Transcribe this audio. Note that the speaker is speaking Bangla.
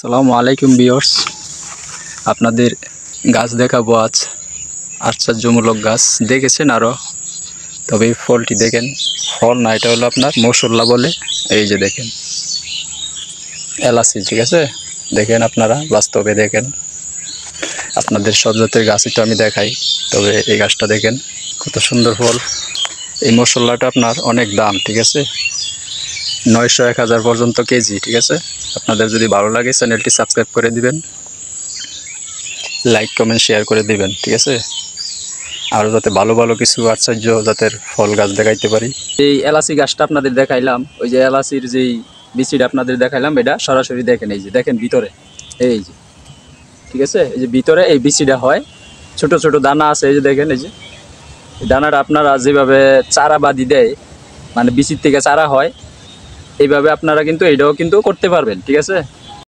আসসালামু আলাইকুম ভিউয়ার্স, আপনাদের গাছ দেখাবো আজ। আশ্চর্যমূলক গাছ দেখেছেন আরও, তবে এই ফলটি দেখেন। ফল না, এটা হলো আপনার মশলা বলে। এই যে দেখেন এলাচি, ঠিক আছে? দেখেন আপনারা বাস্তবে দেখেন। আপনাদের সব জাতের গাছই তো আমি দেখাই, তবে এই গাছটা দেখেন কত সুন্দর ফল। এই মশলাটা আপনার অনেক দাম, ঠিক আছে? 900-1000 পর্যন্ত কেজি, ঠিক আছে? আপনাদের যদি ভালো লাগে চ্যানেলটি সাবস্ক্রাইব করে দিবেন, লাইক কমেন্ট শেয়ার করে দিবেন, ঠিক আছে? আরও যাতে ভালো ভালো কিছু আশ্চর্য জাতের ফল গাছ দেখাইতে পারি। এই এলাচি গাছটা আপনাদের দেখাইলাম, ওই যে এলাচির যেই বিচিটা আপনাদের দেখাইলাম, এটা সরাসরি দেখেন। এই যে দেখেন ভিতরে, এই যে, ঠিক আছে? এই যে ভিতরে এই বিচিটা হয়, ছোট ছোট দানা আছে। এই যে দেখেন, এই যে দানাটা আপনারা যেভাবে চারা বাদি দেয়, মানে বিচির থেকে চারা হয়, এইভাবে আপনারা কিন্তু এটাও কিন্তু করতে পারবেন, ঠিক আছে?